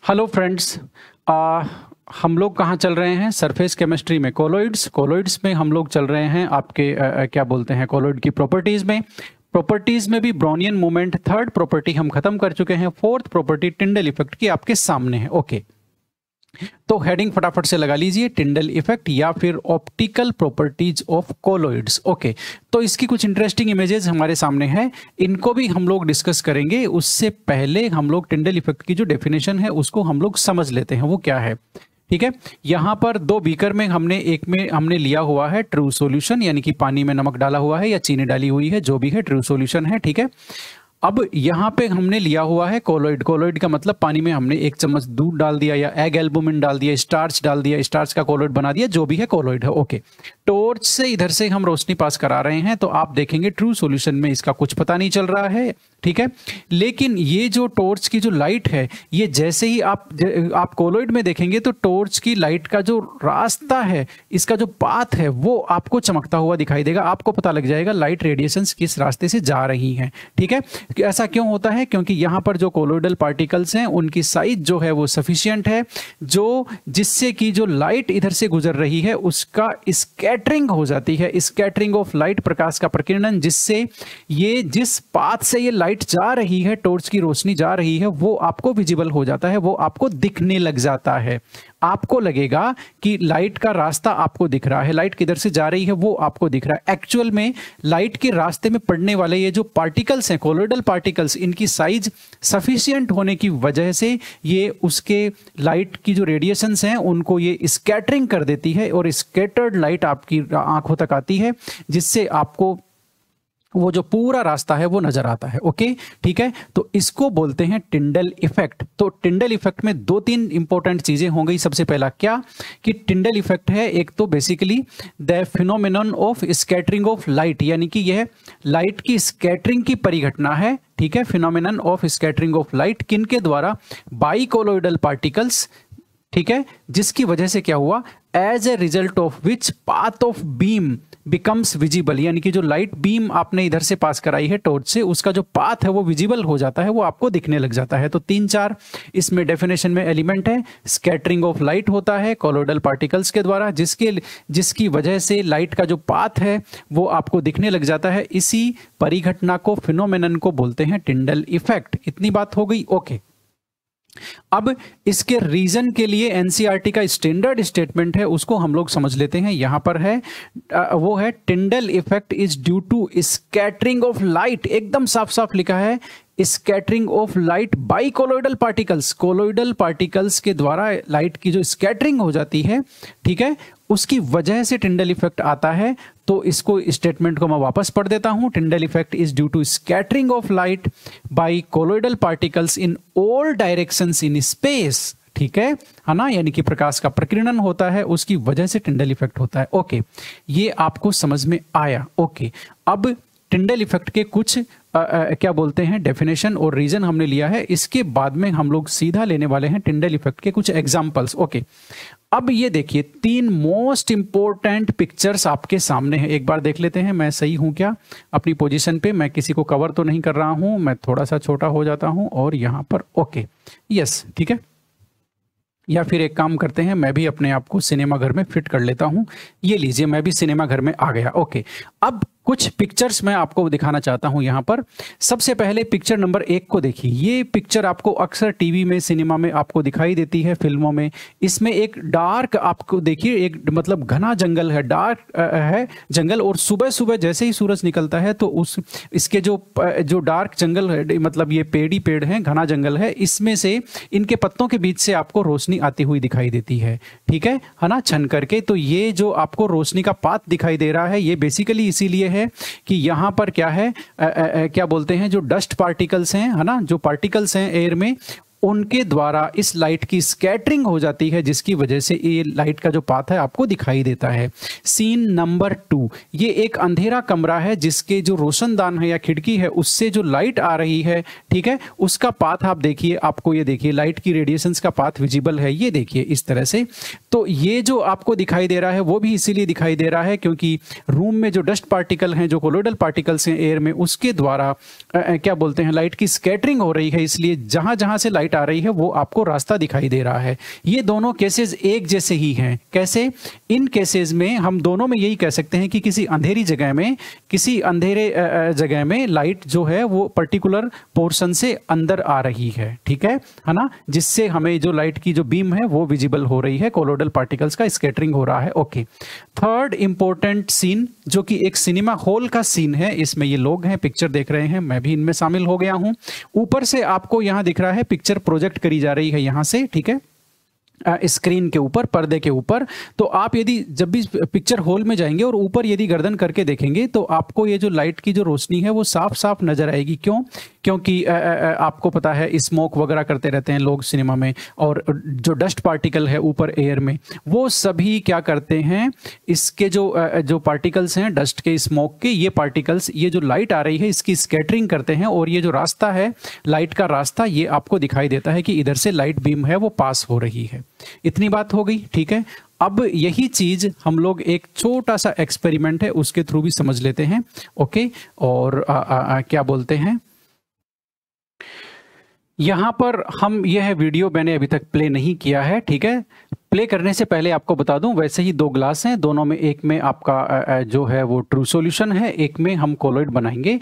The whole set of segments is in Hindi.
Hello friends. हम लोग कहाँ चल रहे हैं? सरफेस केमिस्ट्री में कोलोइड्स में हम लोग चल रहे हैं आपके क्या बोलते हैं कोलोइड की प्रॉपर्टीज में भी ब्रोनियन मूवमेंट थर्ड प्रॉपर्टी हम खत्म कर चुके हैं। फोर्थ प्रॉपर्टी टिंडल इफेक्ट की आपके सामने है। ओके, तो हेडिंग फटाफट से लगा लीजिए, टिंडल इफेक्ट या फिर optical properties of colloids. Okay, तो इसकी कुछ इंटरेस्टिंग इमेजेस हमारे सामने है, इनको भी हम लोग डिस्कस करेंगे। उससे पहले हम लोग टिंडल इफेक्ट की जो डेफिनेशन है उसको हम लोग समझ लेते हैं वो क्या है। ठीक है, यहां पर दो बीकर में हमने लिया हुआ है ट्रू सॉल्यूशन, यानी कि पानी में नमक डाला हुआ है या चीनी डाली हुई है, जो भी है ट्रू सॉल्यूशन है। ठीक है, अब यहाँ पे हमने लिया हुआ है कोलोइड का मतलब पानी में हमने 1 चम्मच दूध डाल दिया या एग एल्बुमिन डाल दिया, स्टार्च डाल दिया, स्टार्च का कोलोइड बना दिया, जो भी है कोलोइड है। ओके, टॉर्च से इधर से हम रोशनी पास करा रहे हैं तो आप देखेंगे ट्रू सॉल्यूशन में इसका कुछ पता नहीं चल रहा है। ठीक है, लेकिन ये जो टॉर्च की जो लाइट है, ये जैसे ही आप कोलोइड में देखेंगे तो टॉर्च की लाइट का जो रास्ता है, इसका जो पाथ है, वो आपको चमकता हुआ दिखाई देगा। आपको पता लग जाएगा लाइट रेडिएशंस किस रास्ते से जा रही हैं। ठीक है, ऐसा क्यों होता है? क्योंकि यहाँ पर जो कोलोइडल पार्टिकल्स हैं उनकी साइज जो है वो सफिशिएंट है, जो जिससे कि जो लाइट इधर से गुजर रही है उसका स्कैटरिंग हो जाती है, स्कैटरिंग ऑफ लाइट, प्रकाश का प्रकीर्णन, जिससे ये जिस पाथ से ये लाइट जा रही है, टॉर्च की रोशनी जा रही है, वो आपको विजिबल हो जाता है, वो आपको दिखने लग जाता है। आपको लगेगा कि लाइट का रास्ता आपको दिख रहा है, लाइट किधर से जा रही है वो आपको दिख रहा है। एक्चुअल में लाइट के रास्ते में पड़ने वाले ये जो पार्टिकल्स हैं, कोलोइडल पार्टिकल्स, इनकी साइज सफिशिएंट होने की वजह से ये उसके लाइट की जो रेडिएशंस हैं उनको ये स्कैटरिंग कर देती है और स्कैटर्ड लाइट आपकी आंखों तक आती है, जिससे आपको वो जो पूरा रास्ता है वो नजर आता है। ओके, ठीक है, तो इसको बोलते हैं टिंडल इफेक्ट। तो टिंडल इफेक्ट में 2-3 इंपॉर्टेंट चीजें हो गई। सबसे पहला क्या कि टिंडल इफेक्ट है, एक तो basically the phenomenon of scattering of light, यानी कि यह लाइट की स्कैटरिंग की परिघटना है। ठीक है, phenomenon of scattering of light किनके द्वारा? By colloidal particles. ठीक है, जिसकी वजह से क्या हुआ? As a result of which path of beam becomes visible, यानी कि जो लाइट बीम आपने इधर से पास कराई है टॉर्च से, उसका जो पाथ है वो विजिबल हो जाता है, वो आपको दिखने लग जाता है। तो 3-4 इसमें डेफिनेशन में एलिमेंट है। स्कैटरिंग ऑफ लाइट होता है कोलोइडल पार्टिकल्स के द्वारा, जिसकी वजह से लाइट का जो पाथ है वो आपको दिखने लग जाता है। इसी परिघटना को, फिनोमेनन को बोलते हैं टिंडल इफेक्ट। इतनी बात हो गई। ओके, अब इसके रीजन के लिए एनसीईआरटी का स्टैंडर्ड स्टेटमेंट है, उसको हम लोग समझ लेते हैं। यहां पर है वो है Tyndall effect is due to scattering of light. एकदम साफ साफ लिखा है, scattering of light by colloidal particles. Colloidal particles के द्वारा लाइट की जो स्कैटरिंग हो जाती है, ठीक है, उसकी वजह से टिंडल इफेक्ट आता है। तो इसको स्टेटमेंट को मैं वापस पढ़ देता हूं। Tyndall effect is due to scattering of light by colloidal particles in all directions in space. ठीक है ना, यानी कि प्रकाश का प्रकीर्णन होता है, उसकी वजह से टिंडल इफेक्ट होता है। ओके, ये आपको समझ में आया। ओके, अब टिंडल इफेक्ट के कुछ क्या बोलते हैं डेफिनेशन और रीजन हमने लिया है। इसके बाद में हम लोग सीधा लेने वाले हैं टिंडल इफेक्ट के कुछ एग्जांपल्स। ओके, अब ये देखिए 3 मोस्ट इंपॉर्टेंट पिक्चर्स आपके सामने हैं। एक बार देख लेते हैं मैं सही हूं क्या अपनी पोजीशन पे। मैं किसी को कवर तो नहीं कर रहा हूं, मैं थोड़ा सा छोटा हो जाता हूं और यहां पर ओके, यस, ठीक है। या फिर एक काम करते हैं, मैं भी अपने आप को सिनेमा घर में फिट कर लेता हूं। ये लीजिए, मैं भी सिनेमा घर में आ गया। ओके, अब कुछ पिक्चर्स मैं आपको दिखाना चाहता हूं यहां पर। सबसे पहले पिक्चर नंबर 1 को देखिए। ये पिक्चर आपको अक्सर टीवी में, सिनेमा में आपको दिखाई देती है, फिल्मों में। इसमें एक डार्क आपको देखिए, एक मतलब घना जंगल है, डार्क है जंगल, और सुबह सुबह जैसे ही सूरज निकलता है तो इसके जो डार्क जंगल है, मतलब ये पेड़ हैं, घना जंगल है, इसमें से इनके पत्तों के बीच से आपको रोशनी आती हुई दिखाई देती है। ठीक है ना, छन करके। तो ये जो आपको रोशनी का पाथ दिखाई दे रहा है, ये बेसिकली इसीलिए है कि यहां पर क्या है, क्या बोलते हैं, जो डस्ट पार्टिकल्स हैं, है ना, जो पार्टिकल्स हैं एयर में, उनके द्वारा इस लाइट की स्कैटरिंग हो जाती है, जिसकी वजह से ये लाइट का जो पाथ है आपको दिखाई देता है। सीन नंबर 2, ये एक अंधेरा कमरा है जिसके जो रोशनदान है या खिड़की है, उससे जो लाइट आ रही है, ठीक है, उसका पाथ आप देखिए, आपको ये देखिए लाइट की रेडिएशंस का पाथ विजिबल है, ये देखिए इस तरह से। तो ये जो आपको दिखाई दे रहा है वो भी इसीलिए दिखाई दे रहा है क्योंकि रूम में जो डस्ट पार्टिकल हैं, जो कोलोइडल पार्टिकल्स हैं एयर में, उसके द्वारा क्या बोलते हैं, लाइट की स्कैटरिंग हो रही है, इसलिए जहां जहां से लाइट लाइट आ रही है वो आपको रास्ता दिखाई दे रहा है। ये दोनों केसेस एक जैसे ही हैं। कैसे? इन केसेस में हम दोनों में यही कह सकते हैं कि किसी अंधेरी जगह में, किसी अंधेरे जगह में लाइट जो है वो पर्टिकुलर पोर्शन से अंदर आ रही है, ठीक है ना, जिससे हमें जो लाइट की जो बीम है वो विजिबल हो रही है, कोलोइडल पार्टिकल्स का स्कैटरिंग हो रहा है। ओके, थर्ड इंपॉर्टेंट सीन जो कि एक सिनेमा हॉल का सीन है, इसमें ये लोग हैं, पिक्चर देख रहे हैं, मैं भी इनमें शामिल हो गया हूं। ऊपर से आपको यहां दिख रहा है पिक्चर प्रोजेक्ट करी जा रही है यहां से, ठीक है, स्क्रीन के ऊपर, पर्दे के ऊपर। तो आप यदि जब भी पिक्चर हॉल में जाएंगे और ऊपर यदि गर्दन करके देखेंगे तो आपको ये जो लाइट की जो रोशनी है वो साफ साफ नजर आएगी। क्यों? क्योंकि आपको पता है स्मोक वगैरह करते रहते हैं लोग सिनेमा में, और जो डस्ट पार्टिकल है ऊपर एयर में, वो सभी क्या करते हैं, इसके जो पार्टिकल्स हैं डस्ट के, स्मोक के, ये पार्टिकल्स, ये जो लाइट आ रही है इसकी स्कैटरिंग करते हैं, और ये जो रास्ता है लाइट का रास्ता, ये आपको दिखाई देता है कि इधर से लाइट बीम है वो पास हो रही है। इतनी बात हो गई, ठीक है। अब यही चीज हम लोग एक छोटा सा एक्सपेरिमेंट है उसके थ्रू भी समझ लेते हैं। ओके, और क्या बोलते हैं, यहां पर हम, यह वीडियो मैंने अभी तक प्ले नहीं किया है, ठीक है। प्ले करने से पहले आपको बता दूं, वैसे ही दो ग्लास हैं, दोनों में एक में आपका जो है वो ट्रू सॉल्यूशन है, एक में हम कोलोइड बनाएंगे।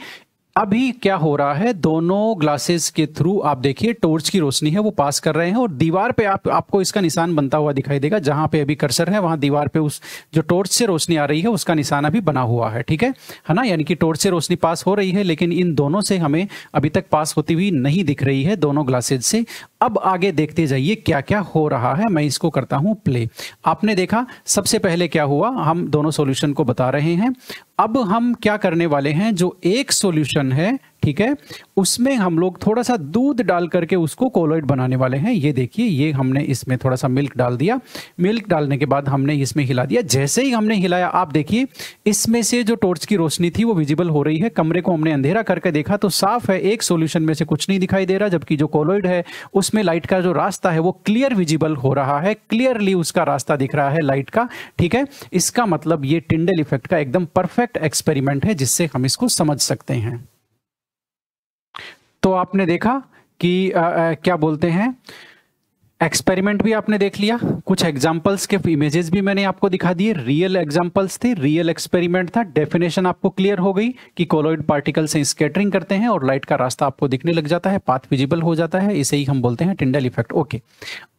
अभी क्या हो रहा है, दोनों ग्लासेस के थ्रू आप देखिए टॉर्च की रोशनी है वो पास कर रहे हैं, और दीवार पे आपको इसका निशान बनता हुआ दिखाई देगा। जहां पे अभी कर्सर है वहां दीवार पे उस जो टॉर्च से रोशनी आ रही है उसका निशान अभी बना हुआ है, ठीक है ना। यानी कि टॉर्च से रोशनी पास हो रही है, लेकिन इन दोनों से हमें अभी तक पास होती हुई नहीं दिख रही है, दोनों ग्लासेस से। अब आगे देखते जाइए क्या क्या हो रहा है। मैं इसको करता हूं प्ले। आपने देखा सबसे पहले क्या हुआ, हम दोनों सॉल्यूशन को बता रहे हैं। अब हम क्या करने वाले हैं, जो एक सॉल्यूशन है, ठीक है, उसमें हम लोग थोड़ा सा दूध डाल करके उसको कोलोइड बनाने वाले हैं। ये देखिए, ये हमने इसमें थोड़ा सा मिल्क डाल दिया। मिल्क डालने के बाद हमने इसमें हिला दिया। जैसे ही हमने हिलाया, आप देखिए इसमें से जो टॉर्च की रोशनी थी वो विजिबल हो रही है। कमरे को हमने अंधेरा करके देखा तो साफ है, एक सॉल्यूशन में से कुछ नहीं दिखाई दे रहा, जबकि जो कोलोइड है उसमें लाइट का जो रास्ता है वो क्लियर विजिबल हो रहा है, क्लियरली उसका रास्ता दिख रहा है लाइट का, ठीक है। इसका मतलब ये टिंडल इफेक्ट का एकदम परफेक्ट एक्सपेरिमेंट है जिससे हम इसको समझ सकते हैं। तो आपने देखा कि क्या बोलते हैं, एक्सपेरिमेंट भी आपने देख लिया, कुछ एग्जांपल्स के इमेजेस भी मैंने आपको दिखा दिए, रियल एग्जांपल्स थे, रियल एक्सपेरिमेंट था। डेफिनेशन आपको क्लियर हो गई कि कोलोइड पार्टिकल से स्कैटरिंग करते हैं और लाइट का रास्ता आपको दिखने लग जाता है, पाथ विजिबल हो जाता है। इसे ही हम बोलते हैं टिंडल इफेक्ट। ओके,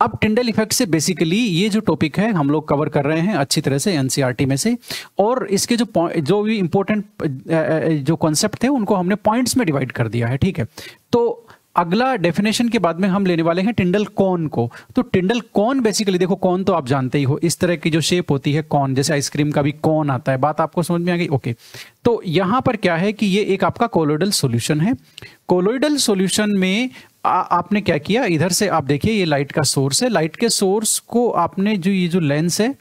अब टिंडल इफेक्ट से बेसिकली ये जो टॉपिक है हम लोग कवर कर रहे हैं अच्छी तरह से एनसीईआरटी में से, और इसके जो भी इंपॉर्टेंट जो कॉन्सेप्ट थे उनको हमने पॉइंट्स में डिवाइड कर दिया है, ठीक है। तो अगला डेफिनेशन के बाद में हम लेने वाले हैं टिंडल कोन को। तो टिंडल कोन बेसिकली, देखो कोन तो आप जानते ही हो, इस तरह की जो शेप होती है कोन, जैसे आइसक्रीम का भी कोन आता है। बात आपको समझ में आ गई? ओके, तो यहां पर क्या है कि ये एक आपका कोलोइडल सॉल्यूशन है। कोलोइडल सॉल्यूशन में आपने क्या किया, इधर से आप देखिए ये लाइट का सोर्स है, लाइट के सोर्स को आपने जो ये जो लेंस है,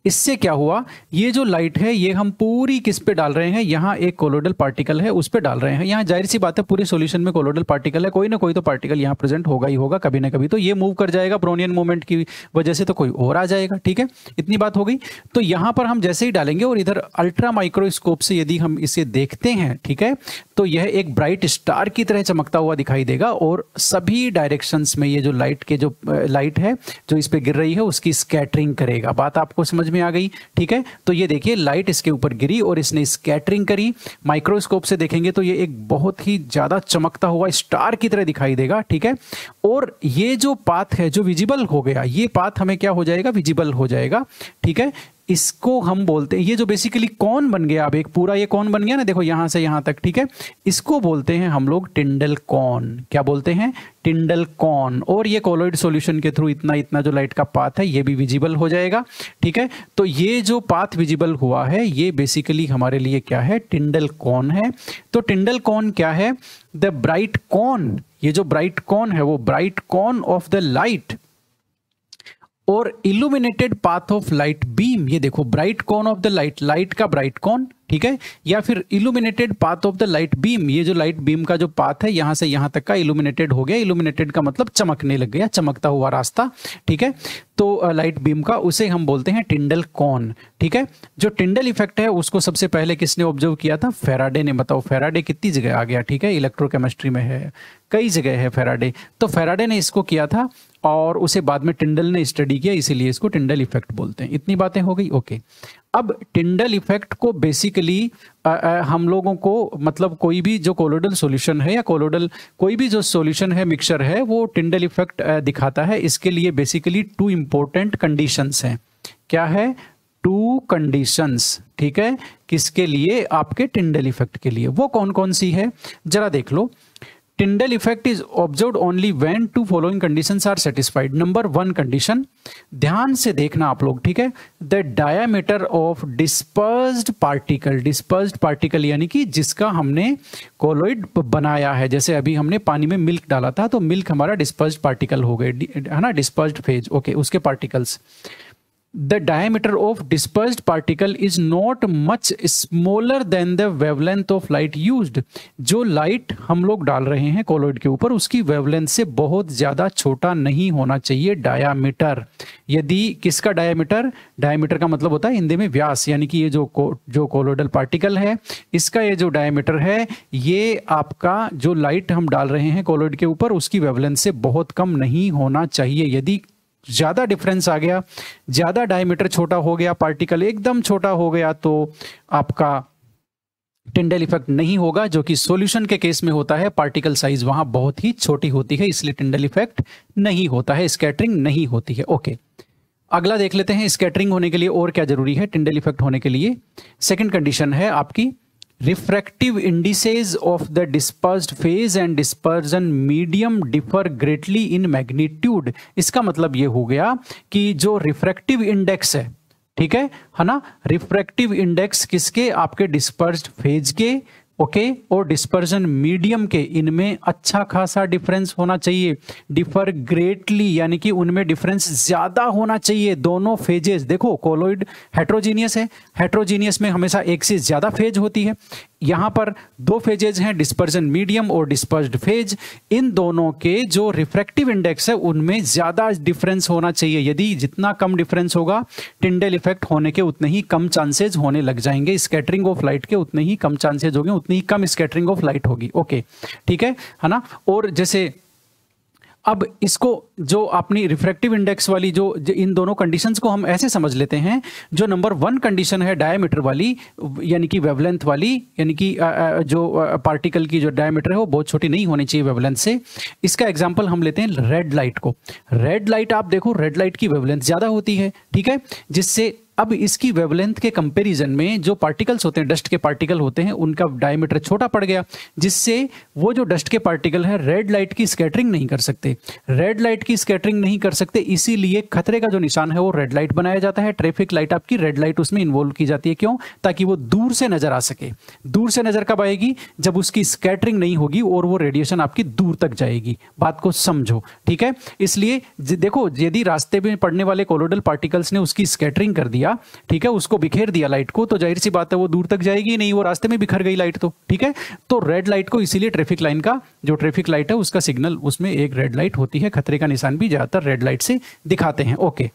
इससे क्या हुआ, ये जो लाइट है ये हम पूरी किस पे डाल रहे हैं, यहाँ एक कोलोइडल पार्टिकल है उस पे डाल रहे हैं। यहाँ जाहिर सी बात है पूरे सॉल्यूशन में कोलोइडल पार्टिकल है, कोई ना कोई तो पार्टिकल यहाँ प्रेजेंट होगा ही होगा कभी ना कभी। तो ये मूव कर जाएगा ब्रोनियन मूवमेंट की वजह से, तो कोई और आ जाएगा, ठीक है। इतनी बात हो गई। तो यहाँ पर हम जैसे ही डालेंगे और इधर अल्ट्रा माइक्रोस्कोप से यदि हम इसे देखते हैं, ठीक है, तो यह एक ब्राइट स्टार की तरह चमकता हुआ दिखाई देगा, और सभी डायरेक्शंस में ये जो लाइट के जो लाइट है जो इस पे गिर रही है उसकी स्कैटरिंग करेगा। बात आपको समझ में आ गई, ठीक है। तो ये देखिए लाइट इसके ऊपर गिरी और इसने स्कैटरिंग करी। माइक्रोस्कोप से देखेंगे तो ये एक बहुत ही ज्यादा चमकता हुआ स्टार की तरह दिखाई देगा, ठीक है। और ये जो पाथ है जो विजिबल हो गया, ये पाथ हमें क्या हो जाएगा, विजिबल हो जाएगा, ठीक है। इसको हम बोलते हैं, ये जो बेसिकली कौन बन गया, अब एक पूरा ये कौन बन गया ना, देखो यहां से यहां तक, ठीक है। इसको बोलते हैं हम लोग टिंडल कौन। क्या बोलते हैं? टिंडल कौन। और ये कोलोइड सॉल्यूशन के थ्रू इतना इतना जो लाइट का पाथ है ये भी विजिबल हो जाएगा, ठीक है। तो ये जो पाथ विजिबल हुआ है ये बेसिकली हमारे लिए क्या है, टिंडल कौन है। तो टिंडल कौन क्या है, द ब्राइट कौन। ये जो ब्राइट कौन है वो ब्राइट कौन ऑफ द लाइट और illuminated path of light beam. ये देखो ब्राइट कौन ऑफ द लाइट, लाइट का ब्राइट कौन, ठीक है, या फिर illuminated path of the light beam, ये जो लाइट बीम का जो पाथ है यहाँ से यहाँ तक का इल्यूमिनेटेड हो गया। इल्यूमिनेटेड का मतलब चमकने लग गया, चमकता हुआ रास्ता, ठीक है। तो लाइट बीम का उसे हम बोलते हैं टिंडल कॉन, ठीक है। जो टिंडल इफेक्ट है उसको सबसे पहले किसने ऑब्जर्व किया था? फैराडे ने। बताओ फैराडे कितनी जगह आ गया, ठीक है, इलेक्ट्रोकेमिस्ट्री में है, कई जगह है फैराडे। तो फैराडे ने इसको किया था और उसे बाद में टिंडल ने स्टडी किया, इसीलिए इसको टिंडल इफेक्ट बोलते हैं। इतनी बातें हो गई, ओके। अब टिंडल इफेक्ट को बेसिकली हम लोगों को मतलब कोई भी जो कोलोइडल सॉल्यूशन है या कोलोइडल कोई भी जो सॉल्यूशन है, मिक्सचर है, वो टिंडल इफेक्ट दिखाता है। इसके लिए बेसिकली 2 इंपॉर्टेंट कंडीशंस हैं। क्या है? 2 कंडीशंस, ठीक है, किसके लिए? आपके टिंडल इफेक्ट के लिए। वो कौन कौन सी है जरा देख लो। Tyndall effect is observed only when 2 following conditions are satisfied. Number 1 condition, ध्यान से देखना आप लोग, ठीक है, the diameter of dispersed particle. Dispersed particle यानी कि जिसका हमने कोलोइड बनाया है, जैसे अभी हमने पानी में मिल्क डाला था तो मिल्क हमारा डिस्पर्स्ड पार्टिकल हो गए, है ना, डिस्पर्स्ड फेज, ओके, उसके particles. The diameter of dispersed particle is not much smaller than the wavelength of light used। जो लाइट हम लोग डाल रहे हैं कोलोइड के ऊपर उसकी वेवलेंथ से बहुत ज्यादा छोटा नहीं होना चाहिए डायामीटर। यदि किसका डायामीटर? डायामीटर का मतलब होता है हिंदी में व्यास, यानी कि ये जो कोलोइडल पार्टिकल है इसका ये जो डायामीटर है, ये आपका जो लाइट हम डाल रहे हैं कोलोइड के ऊपर उसकी वेवलेंथ से बहुत कम नहीं होना चाहिए। यदि ज्यादा डिफरेंस आ गया, ज्यादा डायमीटर छोटा हो गया, पार्टिकल एकदम छोटा हो गया, तो आपका टिंडल इफेक्ट नहीं होगा, जो कि सॉल्यूशन के केस में होता है। पार्टिकल साइज वहां बहुत ही छोटी होती है, इसलिए टिंडल इफेक्ट नहीं होता है, स्कैटरिंग नहीं होती है, ओके। अगला देख लेते हैं, स्कैटरिंग होने के लिए और क्या जरूरी है टिंडल इफेक्ट होने के लिए। सेकेंड कंडीशन है आपकी refractive indices of the dispersed phase and dispersion medium differ greatly in magnitude। इसका मतलब ये हो गया कि जो रिफ्रैक्टिव इंडेक्स है, ठीक है ना, रिफ्रैक्टिव इंडेक्स किसके? आपके डिस्पर्स्ड फेज के, ओके, और डिस्पर्जन मीडियम के, इनमें अच्छा खासा डिफरेंस होना चाहिए। डिफर ग्रेटली यानी कि उनमें डिफरेंस ज्यादा होना चाहिए। दोनों फेजेस, देखो कोलोइड हेट्रोजीनियस है, हेट्रोजीनियस में हमेशा एक से ज्यादा फेज होती है। यहां पर 2 फेजेज हैं, डिस्पर्जन मीडियम और डिस्पर्स्ड फेज। इन दोनों के जो रिफ्रैक्टिव इंडेक्स है उनमें ज्यादा डिफरेंस होना चाहिए। यदि जितना कम डिफरेंस होगा, टिंडल इफेक्ट होने के उतने ही कम चांसेस होने लग जाएंगे, स्कैटरिंग ऑफ लाइट के उतने ही कम चांसेस होंगे, उतनी ही कम स्कैटरिंग ऑफ लाइट होगी, ओके, ठीक है ना। और जैसे अब इसको जो अपनी रिफ्रैक्टिव इंडेक्स वाली जो इन दोनों कंडीशंस को हम ऐसे समझ लेते हैं, जो नंबर 1 कंडीशन है डायमीटर वाली, यानी कि वेवलेंथ वाली, यानी कि जो पार्टिकल की जो डायमीटर है वो बहुत छोटी नहीं होनी चाहिए वेवलेंथ से। इसका एग्जांपल हम लेते हैं रेड लाइट को। रेड लाइट आप देखो, रेड लाइट की वेवलेंथ ज्यादा होती है, ठीक है, जिससे अब इसकी वेवलेंथ के कंपैरिजन में जो पार्टिकल्स होते हैं, डस्ट के पार्टिकल होते हैं, उनका डायमीटर छोटा पड़ गया, जिससे वो जो डस्ट के पार्टिकल है रेड लाइट की स्कैटरिंग नहीं कर सकते। रेड लाइट की स्कैटरिंग नहीं कर सकते, इसीलिए खतरे का जो निशान है वो रेड लाइट बनाया जाता है। ट्रैफिक लाइट आपकी रेड लाइट उसमें इन्वॉल्व की जाती है, क्यों? ताकि वो दूर से नजर आ सके। दूर से नजर कब आएगी? जब उसकी स्कैटरिंग नहीं होगी और वो रेडिएशन आपकी दूर तक जाएगी। बात को समझो, ठीक है। इसलिए देखो, यदि रास्ते में पड़ने वाले कोलोइडल पार्टिकल्स ने उसकी स्कैटरिंग कर दिया, ठीक है, उसको बिखेर दिया लाइट को, तो जाहिर सी बात है वो दूर तक जाएगी नहीं, वो रास्ते में बिखर गई लाइट, तो ठीक है। तो रेड लाइट को इसीलिए ट्रैफिक लाइन का जो ट्रैफिक लाइट है उसका सिग्नल, उसमें एक रेड लाइट होती है, खतरे का निशान भी ज्यादातर रेड लाइट से दिखाते हैं, ओके,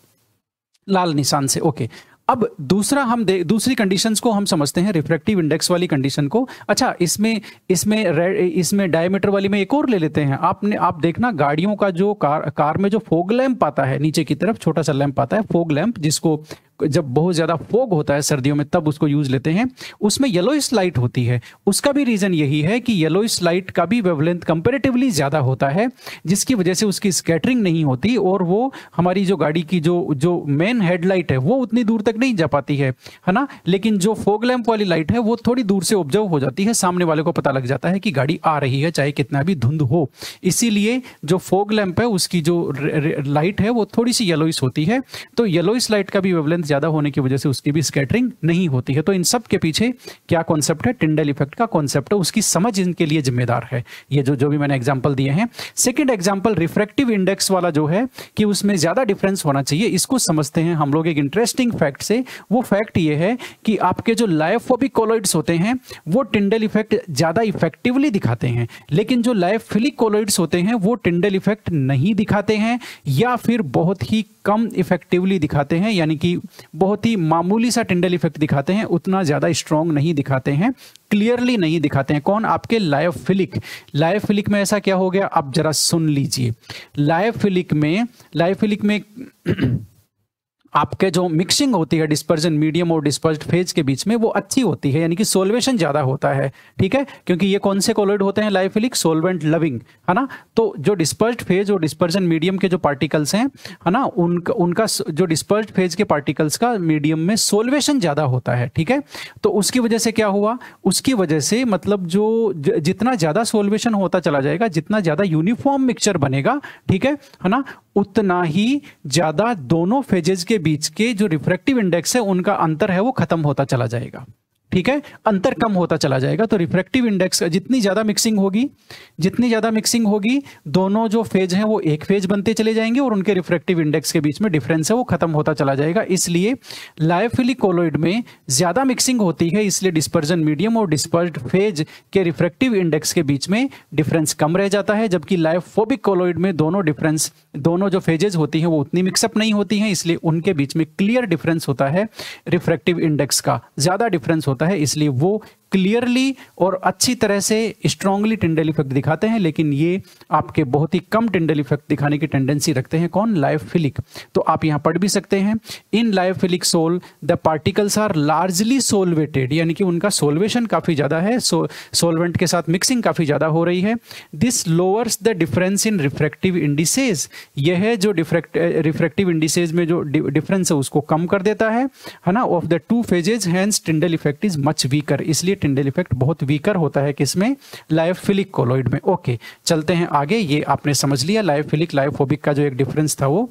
लाल निशान से, ओके। अब दूसरा हम दूसरी कंडीशंस को हम समझते हैं, रिफ्रैक्टिव इंडेक्स वाली कंडीशन को। अच्छा, इसमें डायमीटर वाली में एक और ले लेते हैं। आप देखना गाड़ियों का जो कार में जो फॉग लैंप आता है, नीचे की तरफ छोटा सा लैंप आता है, फॉग लैंप, जिसको जब बहुत ज्यादा फॉग होता है सर्दियों में तब उसको यूज लेते हैं, उसमें येलोइश लाइट होती है। उसका भी रीजन यही है कि येलोइश लाइट का भी वेवलेंथ कंपैरेटिवली ज्यादा होता है, जिसकी वजह से उसकी स्कैटरिंग नहीं होती और वो हमारी जो गाड़ी की जो मेन हेडलाइट है वो उतनी दूर तक नहीं जा पाती है ना। लेकिन जो फॉग लैंप वाली लाइट है वो थोड़ी दूर से ऑब्जर्व हो जाती है, सामने वाले को पता लग जाता है कि गाड़ी आ रही है, चाहे कितना भी धुंध हो। इसीलिए जो फॉग लैंप है उसकी जो लाइट है वो थोड़ी सी येलोइश होती है। तो येलोइश लाइट का भी वेवलेंथ ज़्यादा होने की वजह से उसकी भी स्कैटरिंग नहीं होती है। तो इन सब के पीछे क्या कॉन्सेप्ट है, टिंडल इफेक्ट का कॉन्सेप्ट है, उसकी समझ इनके लिए जिम्मेदार है। ये जो भी मैंने एग्जाम्पल दिए हैं। सेकेंड एग्जाम्पल रिफ्रैक्टिव इंडेक्स वाला जो है कि उसमें ज़्यादा डिफरेंस होना चाहिए, इसको समझते हैं हम लोग एक इंटरेस्टिंग फैक्ट से। वो फैक्ट ये है कि आपके जो लायोफोबिक कोलॉइड्स होते हैं वो टिंडल इफेक्ट ज़्यादा इफेक्टिवली दिखाते हैं, लेकिन जो लायोफिलिक कोलॉइड्स होते हैं वो टिंडल इफेक्ट नहीं दिखाते हैं या फिर बहुत ही कम इफेक्टिवली दिखाते हैं, यानी कि बहुत ही मामूली सा टिंडल इफेक्ट दिखाते हैं, उतना ज़्यादा स्ट्रॉन्ग नहीं दिखाते हैं, क्लियरली नहीं दिखाते हैं। कौन? आपके लायोफिलिक। लायोफिलिक में ऐसा क्या हो गया, आप जरा सुन लीजिए। लायोफिलिक में आपके जो मिक्सिंग होती है डिस्पर्जन मीडियम और डिस्पर्स्ड फेज के बीच में वो अच्छी होती है, यानी कि सोल्वेशन ज़्यादा होता है, ठीक है, क्योंकि ये कौन से कोलॉइड होते हैं लायोफिलिक, सोल्वेंट लविंग, है ना। तो जो डिस्पर्स्ड फेज और डिस्पर्जन मीडियम के जो पार्टिकल्स हैं, है ना, उनका जो डिस्पर्स्ड फेज के पार्टिकल्स का मीडियम में सोल्वेशन ज़्यादा होता है, ठीक है। तो उसकी वजह से क्या हुआ, उसकी वजह से मतलब जो जितना ज़्यादा सोल्वेशन होता चला जाएगा, जितना ज़्यादा यूनिफॉर्म मिक्सचर बनेगा, ठीक है ना, उतना ही ज्यादा दोनों फेजेस के बीच के जो रिफ्रैक्टिव इंडेक्स है उनका अंतर है वो खत्म होता चला जाएगा, ठीक है, अंतर कम होता चला जाएगा। तो रिफ्रैक्टिव इंडेक्स जितनी ज्यादा मिक्सिंग होगी दोनों जो फेज हैं वो एक फेज बनते चले जाएंगे और उनके रिफ्रैक्टिव इंडेक्स के बीच में डिफरेंस है वो खत्म होता चला जाएगा। इसलिए लायोफिलिक कोलॉइड में ज्यादा मिक्सिंग होती है, इसलिए डिस्पर्जन मीडियम और डिस्पर्स्ड फेज के रिफ्रैक्टिव इंडेक्स के बीच में डिफरेंस कम रह जाता है, जबकि लायोफोबिक कोलॉइड में दोनों जो फेजेस होती हैं वो उतनी मिक्सअप नहीं होती हैं, इसलिए उनके बीच में क्लियर डिफरेंस होता है, रिफ्रैक्टिव इंडेक्स का ज्यादा डिफरेंस होता है, इसलिए वो क्लियरली और अच्छी तरह से स्ट्रांगली टिंडल इफेक्ट दिखाते हैं। लेकिन ये आपके बहुत ही कम टिंडल इफेक्ट दिखाने की टेंडेंसी रखते हैं, कौन? लायोफिलिक। तो आप यहां पढ़ भी सकते हैं, in lyophilic sol the particles are largely solvated, यानी कि उनका सोल्वेशन काफी ज्यादा है, सोलवेंट के साथ मिक्सिंग काफी ज्यादा हो रही है। This lowers the difference in refractive indices, यह है जो रिफ्रैक्टिव इंडिसेज में जो डिफरेंस है उसको कम कर देता है ना, of the two phases, hence टिंडल effect is much weaker. इसलिए टिंडल इफेक्ट बहुत वीकर होता है किसमें? लायोफिलिक कोलॉइड में। ओके, चलते हैं आगे। ये आपने समझ लिया लायोफिलिक लायोफोबिक का जो एक डिफरेंस था वो।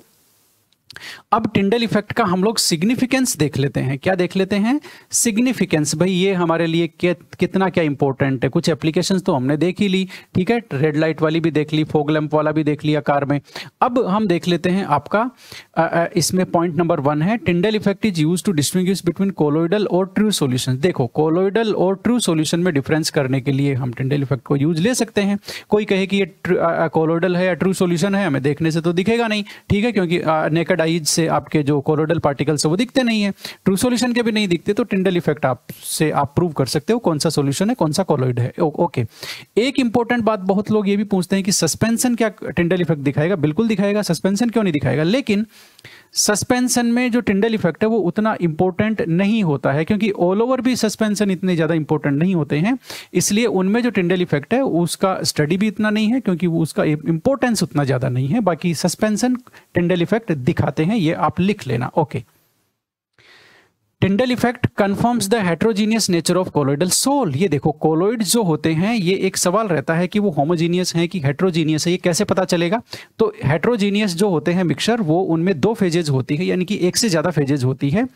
अब टिंडल इफेक्ट का हम लोग सिग्निफिकेंस देख लेते हैं। क्या देख लेते हैं? सिग्निफिकेंस। भाई ये हमारे लिए कितना क्या इंपॉर्टेंट है। कुछ एप्लीकेशंस तो हमने देख ही ली, ठीक है, रेड लाइट वाली भी देख ली, फॉग लैंप वाला भी देख लिया कार में। अब हम देख लेते हैं आपका इसमें पॉइंट नंबर 1 है, Tyndall effect is used to distinguish between colloidal और ट्रू सॉल्यूशन। देखो, कोलॉइडल और ट्रू सॉल्यूशन में डिफरेंस करने के लिए हम टिंडल इफेक्ट को यूज ले सकते हैं। कोई कहे कि ये कोलॉइडल है या ट्रू सॉल्यूशन है, हमें देखने से तो दिखेगा नहीं, ठीक है, क्योंकि नेकेड आईज से आपके जो कोलॉइडल पार्टिकल्स है वो दिखते नहीं है, ट्रू सॉल्यूशन के भी नहीं दिखते। तो टिंडल इफेक्ट आप प्रूव कर सकते हो कौन सा सॉल्यूशन है, कौन सा कोलॉइड है। ओके, एक इंपॉर्टेंट बात, बहुत लोग ये भी पूछते हैं कि सस्पेंशन क्या टिंडल इफेक्ट दिखाएगा? बिल्कुल दिखाएगा। सस्पेंशन क्यों नहीं दिखाएगा? लेकिन सस्पेंशन में जो टिंडल इफेक्ट है वो उतना इंपॉर्टेंट नहीं होता है, क्योंकि ऑल ओवर भी सस्पेंशन इतने ज्यादा इंपॉर्टेंट नहीं होते हैं, इसलिए उनमें जो टिंडल इफेक्ट है उसका स्टडी भी इतना नहीं है, क्योंकि उसका इंपॉर्टेंस उतना ज्यादा नहीं है। बाकी सस्पेंशन टिंडल इफेक्ट दिखाते हैं, ये आप लिख लेना। Okay, Tyndall effect confirms the heterogeneous nature of colloidal sol. ये देखो, कोलॉइड्स जो होते हैं, ये एक सवाल रहता है कि वो होमोजीनियस हैं कि हेट्रोजीनियस है, ये कैसे पता चलेगा? तो हेट्रोजीनियस जो होते हैं मिक्सचर, वो उनमें 2 फेजेज होती है, यानी कि एक से ज्यादा फेजेज होती है,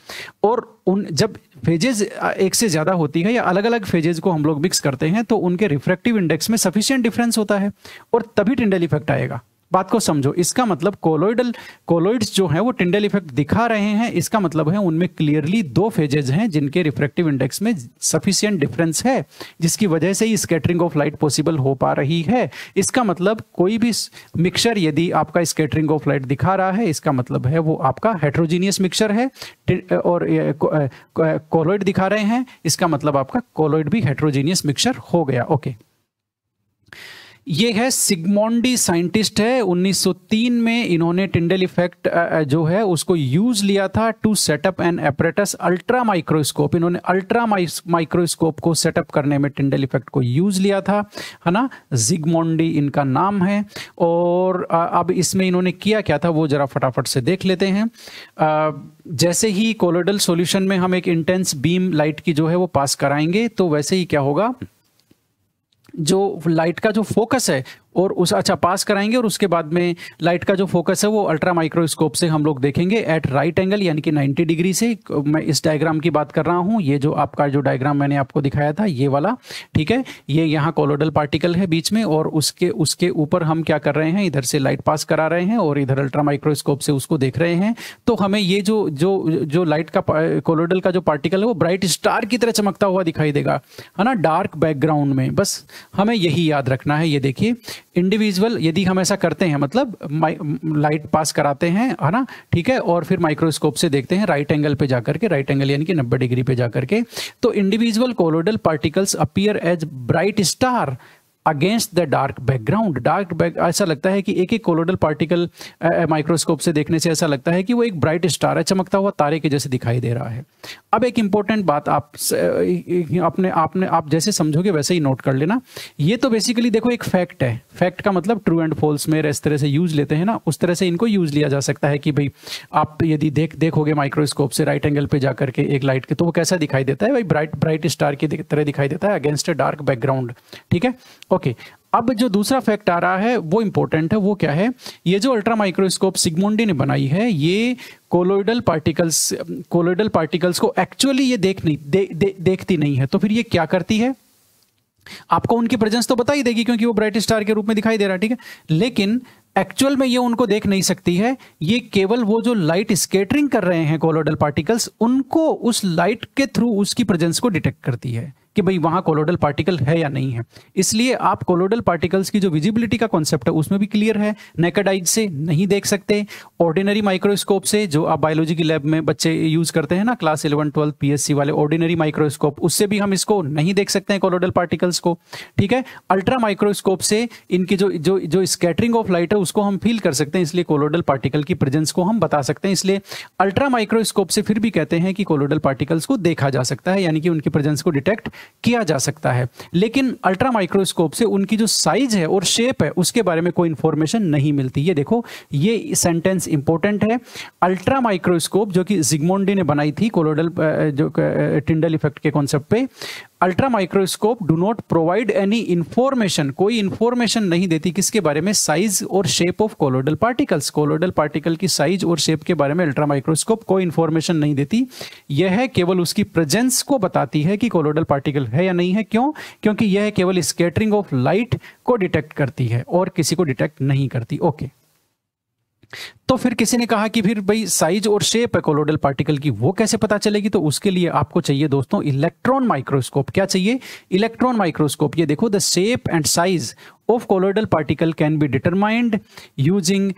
और जब फेजेज एक से ज्यादा होती है या अलग अलग फेजेज को हम लोग मिक्स करते हैं तो उनके रिफ्रैक्टिव इंडेक्स में सफिशिएंट डिफरेंस होता है और तभी टिंडल इफेक्ट आएगा। बात को समझो, इसका मतलब कोलॉइड्स जो हैं वो टिंडल इफेक्ट दिखा रहे हैं, इसका मतलब है उनमें क्लियरली 2 फेजेज हैं जिनके रिफ्रैक्टिव इंडेक्स में सफिशिएंट डिफरेंस है, जिसकी वजह से ही स्कैटरिंग ऑफ लाइट पॉसिबल हो पा रही है। इसका मतलब कोई भी मिक्सचर यदि आपका स्कैटरिंग ऑफ लाइट दिखा रहा है, इसका मतलब है वो आपका हेट्रोजीनियस मिक्सचर है, और कोलॉइड दिखा रहे हैं, इसका मतलब आपका कोलॉइड भी हेट्रोजीनियस मिक्सचर हो गया। ओके, ये है सिगमोंडी, साइंटिस्ट है, 1903 में इन्होंने टिंडल इफेक्ट जो है उसको यूज लिया था to set up an apparatus ultra microscope. इन्होंने अल्ट्रा माइक्रोस्कोप को सेटअप करने में टिंडल इफेक्ट को यूज लिया था, है ना। जिगमोंडी इनका नाम है। और अब इसमें इन्होंने किया क्या था वो जरा फटाफट से देख लेते हैं। जैसे ही कोलॉइडल सॉल्यूशन में हम एक इंटेंस बीम लाइट की जो है वो पास कराएंगे, तो वैसे ही क्या होगा, जो लाइट का जो फोकस है और उस अच्छा पास कराएंगे और उसके बाद में लाइट का जो फोकस है वो अल्ट्रा माइक्रोस्कोप से हम लोग देखेंगे एट राइट एंगल यानी कि 90 डिग्री से। मैं इस डायग्राम की बात कर रहा हूँ, ये जो आपका जो डायग्राम मैंने आपको दिखाया था ये वाला, ठीक है। ये यहाँ कोलोइडल पार्टिकल है बीच में और उसके ऊपर हम क्या कर रहे हैं, इधर से लाइट पास करा रहे हैं और इधर अल्ट्रा माइक्रोस्कोप से उसको देख रहे हैं। तो हमें ये जो लाइट का कोलोइडल का जो पार्टिकल है वो ब्राइट स्टार की तरह चमकता हुआ दिखाई देगा, है ना, डार्क बैकग्राउंड में। बस हमें यही याद रखना है। ये देखिए इंडिविजुअल, यदि हम ऐसा करते हैं मतलब लाइट पास कराते हैं, है ना, ठीक है, और फिर माइक्रोस्कोप से देखते हैं राइट एंगल पे जाकर के, राइट एंगल यानी कि 90 डिग्री पे जाकर के, तो individual colloidal particles appear as bright star against the dark background. ऐसा लगता है कि एक एक कोलोइडल पार्टिकल माइक्रोस्कोप से देखने से ऐसा लगता है कि वो एक ब्राइट स्टार है, चमकता हुआ तारे के जैसे दिखाई दे रहा है। अब एक इंपॉर्टेंट बात आप जैसे समझोगे वैसे ही नोट कर लेना। ये तो बेसिकली देखो एक फैक्ट है, फैक्ट का मतलब ट्रू एंड फॉल्स में इस तरह से यूज लेते हैं ना, उस तरह से इनको यूज लिया जा सकता है कि भाई आप यदि देखोगे माइक्रोस्कोप से राइट एंगल पे जाकर के एक लाइट के, तो वो कैसा दिखाई देता है भाई, ब्राइट स्टार की तरह दिखाई देता है अगेंस्ट अ डार्क बैकग्राउंड, ठीक है। ओके, अब जो दूसरा फैक्ट आ रहा है वो इंपॉर्टेंट है। वो क्या है, ये जो अल्ट्रा माइक्रोस्कोप सिगमुंडी ने बनाई है, ये कोलोइडल पार्टिकल्स को एक्चुअली ये देखती नहीं है। तो फिर ये क्या करती है, आपको उनकी प्रेजेंस तो बता ही देगी क्योंकि वो ब्राइट स्टार के रूप में दिखाई दे रहा है, ठीक है, लेकिन एक्चुअल में ये उनको देख नहीं सकती है। ये केवल वो जो लाइट स्कैटरिंग कर रहे हैं कोलोइडल पार्टिकल्स, उनको उस लाइट के थ्रू उसकी प्रेजेंस को डिटेक्ट करती है कि भाई वहां कोलोइडल पार्टिकल है या नहीं है। इसलिए आप कोलोइडल पार्टिकल्स की जो विजिबिलिटी का कॉन्सेप्ट है उसमें भी क्लियर है, नेकेड आइज से नहीं देख सकते। ऑर्डिनरी माइक्रोस्कोप से, जो आप बायोलॉजी की लैब में बच्चे यूज करते हैं ना, क्लास 11 12 पीएससी वाले ऑर्डिनरी माइक्रोस्कोप, उससे भी हम इसको नहीं देख सकते हैं कोलोइडल पार्टिकल्स को, ठीक है। अल्ट्रा माइक्रोस्कोप से इनकी जो स्कैटरिंग ऑफ लाइट है उसको हम फील कर सकते हैं, इसलिए कोलोइडल पार्टिकल की प्रेजेंस को हम बता सकते हैं। इसलिए अल्ट्रा माइक्रोस्कोप से फिर भी कहते हैं कि कोलोइडल पार्टिकल्स को देखा जा सकता है, यानी कि उनकी प्रेजेंस को डिटेक्ट किया जा सकता है। लेकिन अल्ट्रा माइक्रोस्कोप से उनकी जो साइज है और शेप है उसके बारे में कोई इंफॉर्मेशन नहीं मिलती। ये देखो, ये सेंटेंस इंपॉर्टेंट है। अल्ट्रा माइक्रोस्कोप जो कि जिग्मोंडी ने बनाई थी कोलोइडल जो टिंडल इफेक्ट के कॉन्सेप्ट पे, ultra microscope do not provide any information, कोई इंफॉर्मेशन नहीं देती किसके बारे में, साइज और shape of colloidal particles. Colloidal particle की साइज और शेप के बारे में अल्ट्रा माइक्रोस्कोप कोई इंफॉर्मेशन नहीं देती। यह केवल उसकी प्रेजेंस को बताती है कि कोलोइडल पार्टिकल है या नहीं है। क्यों? क्योंकि यह केवल स्कैटरिंग ऑफ लाइट को डिटेक्ट करती है और किसी को डिटेक्ट नहीं करती। ओके, तो फिर किसी ने कहा कि फिर भाई साइज और शेप है कोलोइडल पार्टिकल की, वो कैसे पता चलेगी? तो उसके लिए आपको चाहिए दोस्तों इलेक्ट्रॉन माइक्रोस्कोप। क्या चाहिए? Electron microscope. ये देखो, the shape and size of colloidal particle can be determined using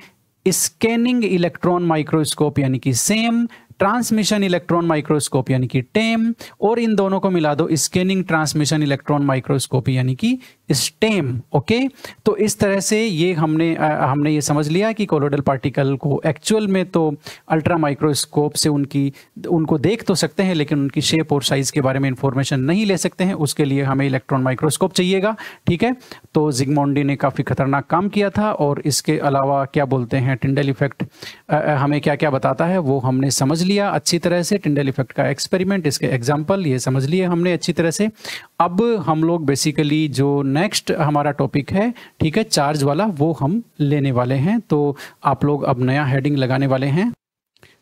scanning electron microscope यानी कि सेम, ट्रांसमिशन इलेक्ट्रॉन माइक्रोस्कोप यानी कि टेम, और इन दोनों को मिला दो स्कैनिंग ट्रांसमिशन इलेक्ट्रॉन माइक्रोस्कोपी यानी कि स्टेम। ओके, तो इस तरह से ये हमने ये समझ लिया कि कोलोइडल पार्टिकल को एक्चुअल में तो अल्ट्रा माइक्रोस्कोप से उनको देख तो सकते हैं, लेकिन उनकी शेप और साइज के बारे में इंफॉर्मेशन नहीं ले सकते हैं। उसके लिए हमें इलेक्ट्रॉन माइक्रोस्कोप चाहिएगा, ठीक है। तो जिग्मोंडी ने काफ़ी खतरनाक काम किया था। और इसके अलावा क्या बोलते हैं, टिंडल इफेक्ट हमें क्या क्या बताता है वो हमने समझ लिया अच्छी तरह से। टिंडल इफेक्ट का एक्सपेरिमेंट, इसके एग्जाम्पल ये समझ लिए हमने अच्छी तरह से। अब हम लोग बेसिकली जो नेक्स्ट हमारा टॉपिक है, ठीक है, चार्ज वाला, वो हम लेने वाले हैं। तो आप लोग अब नया हेडिंग लगाने वाले हैं।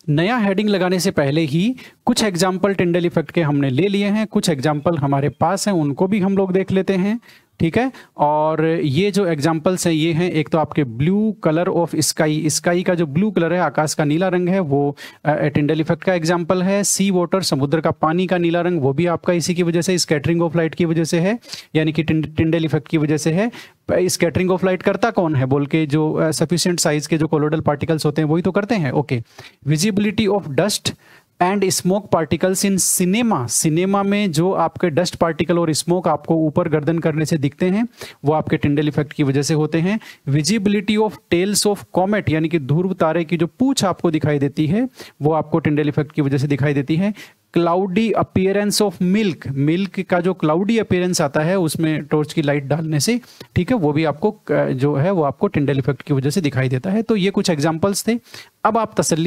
नया हेडिंग लगाने से पहले ही कुछ एग्जाम्पल टिंडल इफेक्ट के हमने ले लिए हैं, कुछ एग्जाम्पल हमारे पास हैं, उनको भी हम लोग देख लेते हैं, ठीक है। और ये जो एग्जाम्पल्स हैं ये हैं, एक तो आपके blue colour of sky, sky का जो ब्लू कलर है, आकाश का नीला रंग है, वो टिंडल इफेक्ट का एग्जाम्पल है। सी वाटर, समुद्र का पानी का नीला रंग, वो भी आपका इसी की वजह से, स्कैटरिंग ऑफ लाइट की वजह से है, यानी कि टिंडल इफेक्ट की वजह से है। स्कैटरिंग ऑफ लाइट करता कौन है बोल के, जो सफिशिएंट साइज के जो कोलोइडल पार्टिकल्स होते हैं वही तो करते हैं। Okay, visibility of dust and smoke particles in cinema, cinema में जो आपके डस्ट पार्टिकल और स्मोक आपको ऊपर गर्दन करने से दिखते हैं वो आपके टिंडल इफेक्ट की वजह से होते हैं। Visibility of tails of comet, यानी कि ध्रुव तारे की जो पूंछ आपको दिखाई देती है वो आपको टिंडल इफेक्ट की वजह से दिखाई देती है। Cloudy appearance of milk, milk का जो क्लाउडी अपीयरेंस आता है उसमें टॉर्च की लाइट डालने से, ठीक है, वो भी आपको जो है वो आपको टिंडल इफेक्ट की वजह से दिखाई देता है। तो ये कुछ एग्जांपल्स थे। अब आप तसल्ली